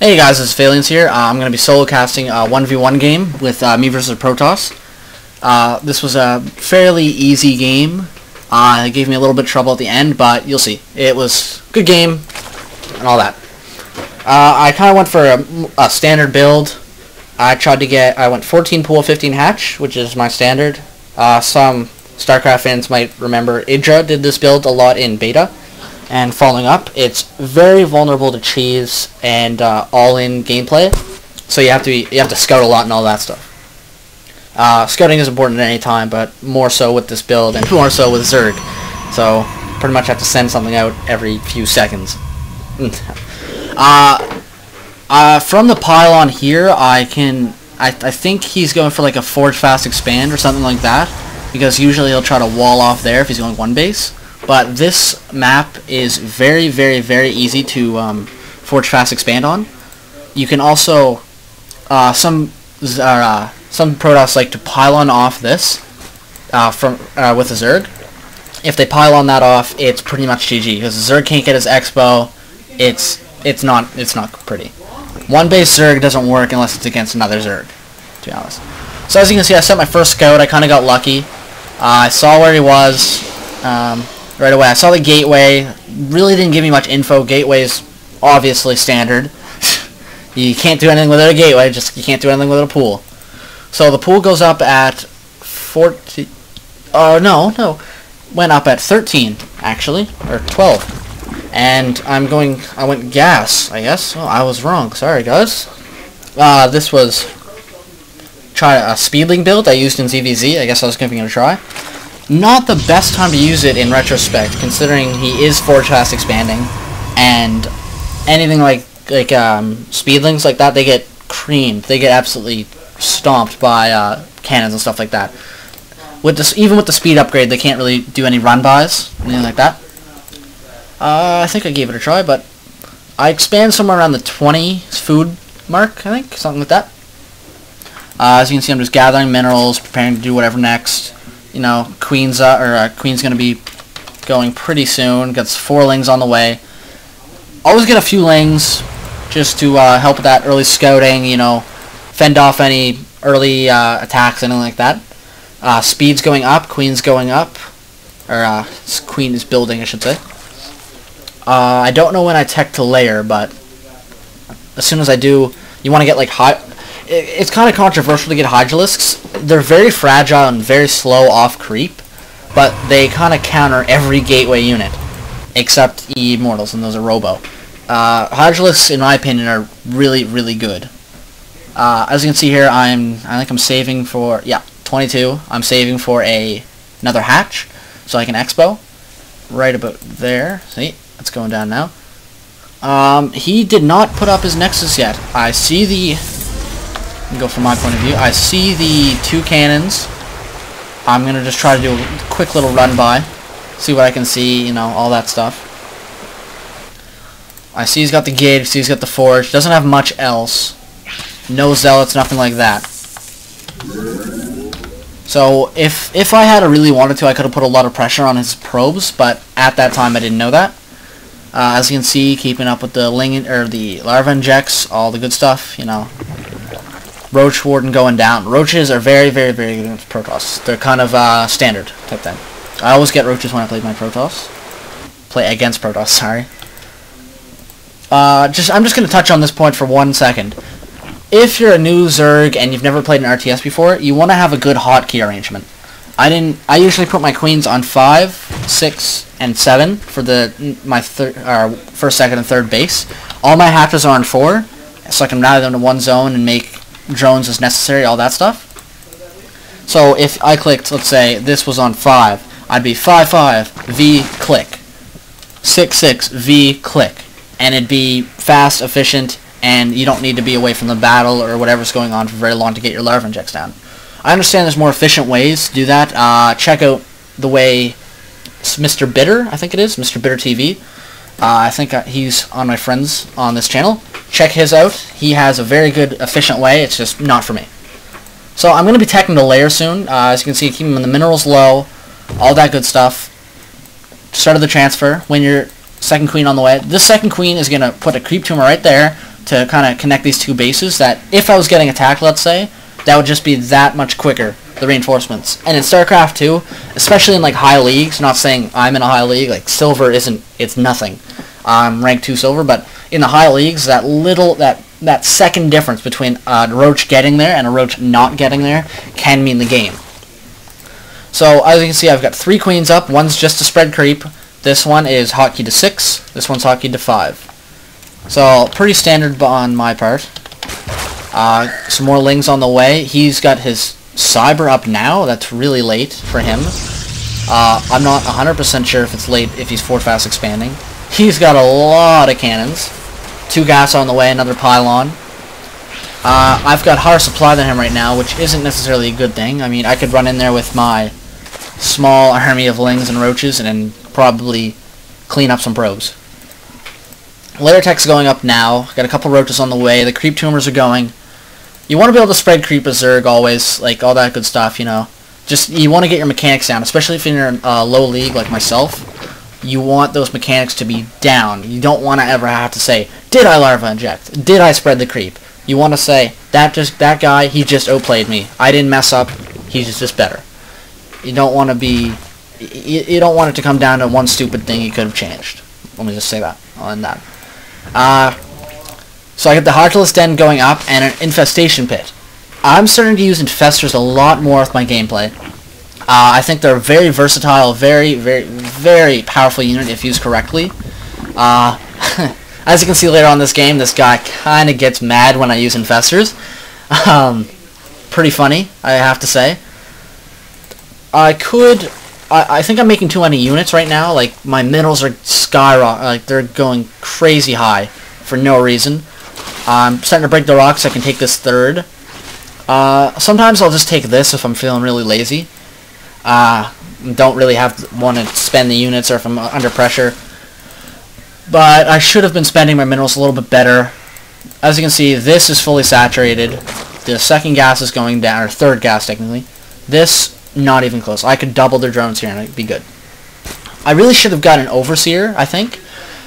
Hey guys, it's Fallians here. I'm going to be solo casting a 1v1 game with me versus Protoss. This was a fairly easy game. It gave me a little bit of trouble at the end, but you'll see. It was a good game and all that. I kind of went for a standard build. I went 14 pool, 15 hatch, which is my standard. Some Starcraft fans might remember Idra did this build a lot in beta. And following up, it's very vulnerable to cheese and all-in gameplay, so you have to scout a lot and all that stuff. Scouting is important at any time, but more so with this build and more so with Zerg. So pretty much have to send something out every few seconds. From the pylon here, I think he's going for like a forge fast expand or something like that, because usually he'll try to wall off there if he's going one base. But this map is very, very, very easy to forge fast expand on. You can also some Protoss like to pylon off this with a Zerg. If they pylon that off, it's pretty much GG because the Zerg can't get his expo. It's not pretty. One base Zerg doesn't work unless it's against another Zerg, to be honest. So as you can see, I sent my first scout. I kind of got lucky. I saw where he was. Right away. I saw the gateway. Really didn't give me much info. Gateway's obviously standard. You can't do anything without a gateway. You can't do anything without a pool. So the pool goes up at 14. No. Went up at 13 actually, or 12. And I went gas, I guess. Oh, I was wrong. Sorry, guys. This was a speedling build I used in ZVZ. I guess I was giving it a try. Not the best time to use it in retrospect, considering he is forge fast expanding, and anything like speedlings like that, they get creamed. They get absolutely stomped by cannons and stuff like that. Even with the speed upgrade, they can't really do any run-bys, anything like that. I think I gave it a try, but I expand somewhere around the 20 food mark, I think, something like that. As you can see, I'm just gathering minerals, preparing to do whatever next. You know, Queen's gonna be going pretty soon. Gets 4 lings on the way. Always get a few lings just to help with that early scouting. You know, fend off any early attacks, anything like that. Speed's going up. Queen's going up, or Queen is building, I should say. I don't know when I tech to layer, but as soon as I do, you want to get like high. It's kind of controversial to get Hydralisks. They're very fragile and very slow off creep, but they kind of counter every gateway unit, except Immortals, and those are Robo. Hydralisks, in my opinion, are really, really good. As you can see here, I think I'm saving for 22. I'm saving for another hatch, so I can expo right about there. See, it's going down now. He did not put up his Nexus yet. I see the. Go from my point of view. I see the 2 cannons. I'm gonna just try to do a quick little run by, see what I can see, you know, all that stuff. I see he's got the gate, see he's got the forge, doesn't have much else. No zealots, nothing like that. So if I had really wanted to, I could have put a lot of pressure on his probes, but at that time I didn't know that. As you can see, keeping up with the the larva injects, all the good stuff, you know. Roach Warden going down. Roaches are very, very, very good against Protoss. They're kind of standard type thing. I always get roaches when I play my Protoss. Play against Protoss, sorry. I'm just going to touch on this point for 1 second. If you're a new Zerg and you've never played an RTS before, you want to have a good hotkey arrangement. I usually put my queens on 5, 6, and 7 for my first, second, and third base. All my hatches are on 4, so I can rally them to one zone and make drones as necessary, all that stuff. So if I clicked, let's say this was on 5, I'd be 5-5 V click, 6-6 V click, and it'd be fast, efficient, and you don't need to be away from the battle or whatever's going on for very long to get your larva injects down. I understand there's more efficient ways to do that. Check out the way Mr. Bitter, I think it is, Mr. Bitter TV. I think he's on my friends on this channel. Check his out. He has a very good, efficient way. It's just not for me. So I'm going to be teching the layer soon. As you can see, keeping the minerals low, all that good stuff. Start of the transfer. When your second queen on the way. This second queen is going to put a creep tumor right there, to kind of connect these two bases, that if I was getting attacked, let's say, that would just be that much quicker, the reinforcements. And in StarCraft 2, especially in like high leagues, not saying I'm in a high league, like silver it's nothing. I'm rank 2 silver, but in the high leagues, that second difference between a roach getting there and a roach not getting there can mean the game. So as you can see, I've got 3 queens up. One's just to spread creep. This one is hotkey to 6. This one's hotkey to 5. So pretty standard on my part. Some more lings on the way. He's got his cyber up now. That's really late for him. I'm not 100% sure if it's late if he's forward fast expanding. He's got a lot of cannons. 2 gas on the way, another pylon. I've got higher supply than him right now, which isn't necessarily a good thing. I mean, I could run in there with my small army of lings and roaches and then probably clean up some probes. Layer tech's going up now. Got a couple roaches on the way. The creep tumors are going. You want to be able to spread creep as Zerg always, like all that good stuff, you know. Just, you want to get your mechanics down, especially if you're in a low league like myself. You want those mechanics to be down. You don't want to ever have to say, did I larva inject? Did I spread the creep? You want to say, that guy, he just outplayed me. I didn't mess up. He's just better. You don't want to be, you don't want it to come down to one stupid thing you could have changed. Let me just say that on that. So I get the Heartless Den going up and an Infestation Pit. I'm starting to use Infestors a lot more with my gameplay. I think they're a very versatile, very, very, very powerful unit if used correctly. As you can see later on in this game, this guy kind of gets mad when I use Infestors. Pretty funny, I have to say. I think I'm making too many units right now. Like, my minerals are skyrocketing, like, they're going crazy high for no reason. I'm starting to break the rocks so I can take this third. Sometimes I'll just take this if I'm feeling really lazy. Don't really want to spend the units or if I'm under pressure. But I should have been spending my minerals a little bit better. As you can see, this is fully saturated. The second gas is going down, or third gas technically. This, not even close. I could double their drones here and it'd be good. I really should have got an Overseer, I think.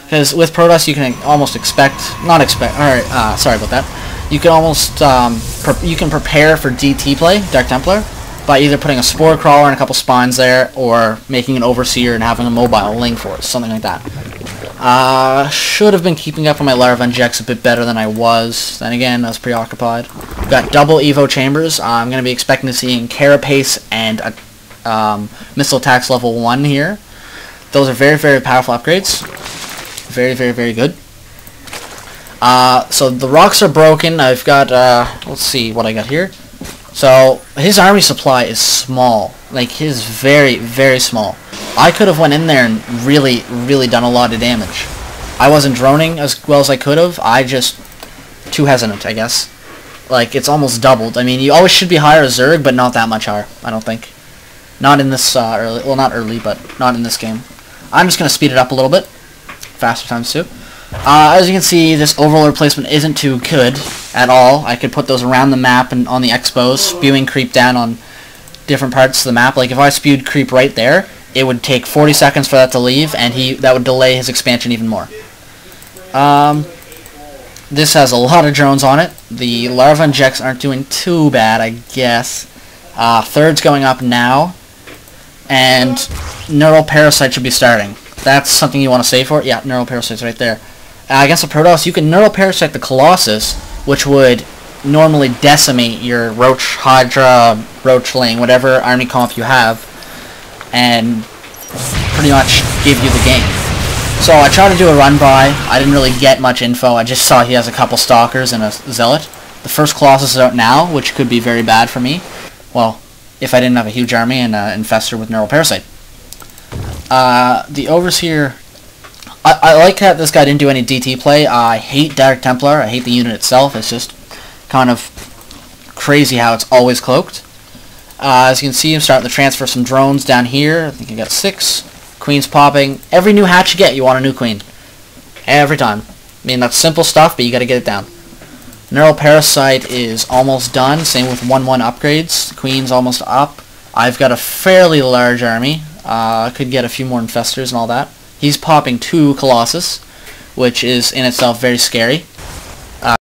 Because with Protoss you can almost sorry about that. You can almost, you can prepare for DT play, Dark Templar, by either putting a Spore Crawler and a couple Spines there, or making an Overseer and having a mobile Ling Force, something like that. Should have been keeping up on my Larva Injects a bit better than I was. Then again, I was preoccupied. Got double Evo Chambers. I'm going to be expecting to see Carapace and Missile Attacks level 1 here. Those are very, very powerful upgrades. Very, very, very good. So the rocks are broken. I've got, let's see what I got here. So his army supply is small. Like, his very, very small. I could have went in there and really, really done a lot of damage. I wasn't droning as well as I could have. I just too hesitant, I guess. Like, it's almost doubled. I mean, you always should be higher as Zerg, but not that much higher, I don't think. Not in this early, well, not early, but not in this game. I'm just gonna speed it up a little bit. Faster times 2. As you can see, this Overlord placement isn't too good at all. I could put those around the map and on the expos, spewing creep down on different parts of the map. Like, if I spewed creep right there, it would take 40 seconds for that to leave, and that would delay his expansion even more. This has a lot of drones on it. The Larva Injects aren't doing too bad, I guess. Third's going up now, and Neural Parasite should be starting. That's something you want to save for. Yeah, Neural Parasite's right there. Against a Protoss, you can Neural Parasite the Colossus, which would normally decimate your Roach, Hydra, Roach Ling, whatever army comp you have, and pretty much give you the game. So I tried to do a run by. I didn't really get much info. I just saw he has a couple Stalkers and a Zealot. The first Colossus is out now, which could be very bad for me. Well, if I didn't have a huge army and an Infestor with Neural Parasite. The Overseer, I like that this guy didn't do any DT play. I hate Dark Templar. I hate the unit itself. It's just kind of crazy how it's always cloaked. As you can see, I'm starting to transfer some drones down here. I think I got 6. Queen's popping. Every new hatch you get, you want a new queen. Every time. I mean, that's simple stuff, but you gotta get it down. Neural Parasite is almost done. Same with 1-1 upgrades. The Queen's almost up. I've got a fairly large army. I could get a few more Infestors and all that. He's popping 2 Colossus, which is in itself very scary.